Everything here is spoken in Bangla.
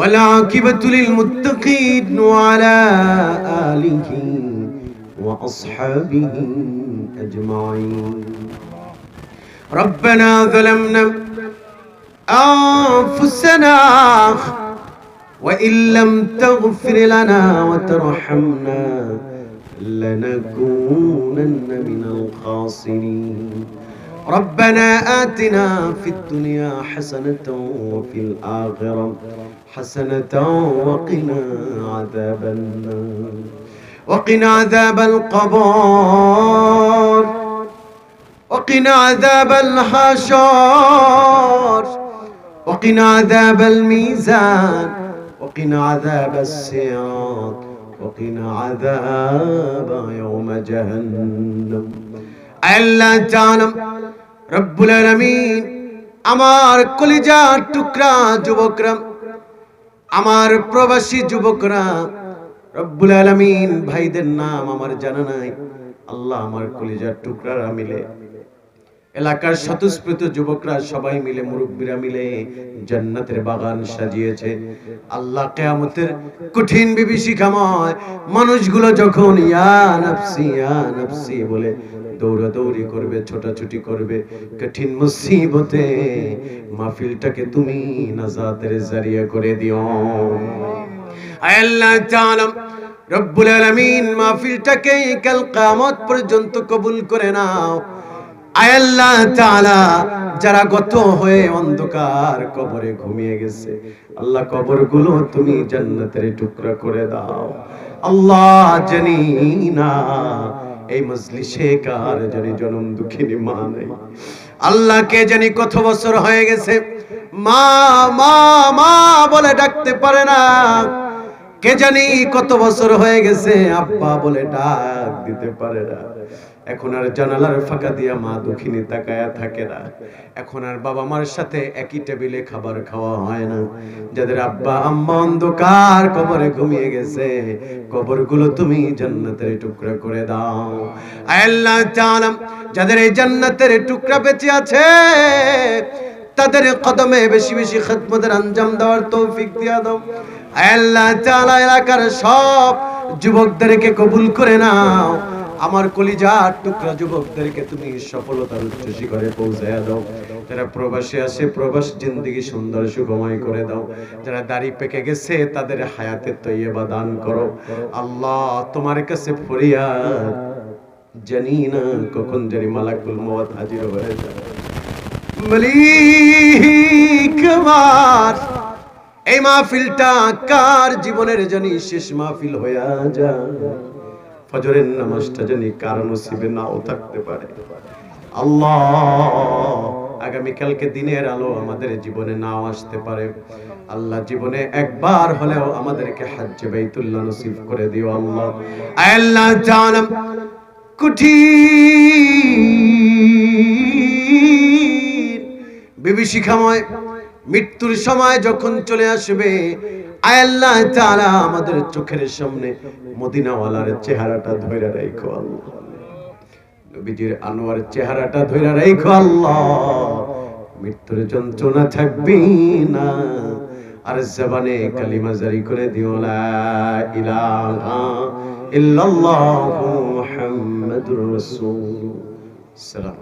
والعاقبة للمتقين وعلى آله وأصحابه أجمعين. ربنا ظلمنا أنفسنا وإن لم تغفر لنا وترحمنا لنكونن من الخاسرين. ربنا آتنا في الدنيا حسنة وفي الآخرة حسنة وقنا عذاب النار وقنا عذاب القبر وقنا عذاب الحشر وقنا عذاب الميزان وقنا عذاب الصراط وقنا عذاب يوم جهنم. আল্লাহ তাআলা রব্বুল আলামিন আমার কলিজার টুকরা যুবকরা, আমার প্রবাসী যুবকরা, রব্বুল আলামিন ভাইদের নাম আমার জানা নাই। আল্লাহ আমার কলিজার টুকরারা মিলে, এলাকার স্বতঃস্ফূর্ত যুবকরা সবাই মিলে, মুরব্বীরা মিলে জান্নাতের বাগান সাজিয়েছে। আল্লাহ কিয়ামতের কঠিন বিভীষিকাময় মানুষগুলো যখন ইয়া নাফসি বলে দৌড়াদৌড়ি করবে, ছোটাছুটি করবে, কঠিন মুসিবতে মাহফিলটাকে তুমি নাজাতের জারিয়া করে দিও। আল্লাহ তাআলা রব্বুল আলামিন মাহফিলটাকে কাল কিয়ামত পর্যন্ত কবুল করে নাও। আল্লাহ তাআলা যারা গত হয়ে অন্ধকার কবরে ঘুমিয়ে গেছে, আল্লাহ কবরগুলো তুমি জান্নাতের টুকরা করে দাও। আল্লাহ জানি না এই মজলিসে কার জানি জনম দুঃখিনী মা নাই। আল্লাহ কে জানি কত বছর হয়ে গেছে মা মা মা বলে ডাকতে পারে না, কে জানি কত বছর হয়ে গেছে আব্বা বলে ডাক দিতে পারে না। এখন আর জানালার ফাঁকা দিয়া মা দুঃখিনী তাকায়া থাকে না। এখন আর বাবা মার সাথে একই টেবিলে খাবার খাওয়া হয় না। যাদের আব্বা আম্মা অন্ধকার কবরে ঘুমিয়ে গেছে, কবরগুলো তুমি জান্নাতের টুকরা করে দাও। আল্লাহ তাআলা যাদের এই জান্নাতের টুকরা বেঁচে আছে, তাদের কদমে বেশি বেশি খিদমতের আঞ্জাম দেওয়ার তৌফিক দিয়া দাও। আল্লাহ তাআলা এলাকার সব যুবকদেরকে কবুল করে নাও। আমার কলিজার টুকরা যুবকদেরকে তুমি সফলতার উচ্চ শিখরে পৌঁছায়া দাও। যারা প্রবাসী আছে প্রবাস জিন্দেগি সুন্দর সুখময় করে দাও। যারা দাড়ি পেকে গেছে তাদের হায়াতে তৈয়বা দান করো। আল্লাহ তোমার কাছে ফরিয়াদ, জানি না কখন জানি মালাকুল মওত হাজির হয়ে যায়। মালিক আমার এই মাহফিলটা কার জীবনের জানি শেষ মাহফিল হইয়া যায়। ফজরের নামাজটা জানি কার নসিবে নাও থাকতে পারে। আল্লাহ আগামীকালকে দিনের আলো আমাদের জীবনে নাও আসতে পারে। আল্লাহ জীবনে একবার হলেও আমাদেরকে হজ্জে বাইতুল্লাহ নসিব করে দিও। আল্লাহ আল্লাহ তাআলা কঠিন বিভীষিকাময় মৃত্যুর সময় যখন চলে আসবে, আল্লাহ তাআলা আমাদের চোখের সামনে মদিনাওয়ালার চেহারাটা ধইরা রাখো। আল্লাহ নবীজির আনোয়ার চেহারাটা ধইরা রাখো। আল্লাহ মৃত্যুর যন্ত্রণা থাকবে না, আর জবানে কালিমা জারি করে দিও লা ইলাহা ইল্লাল্লাহু মুহাম্মাদুর রাসূলুল্লাহ।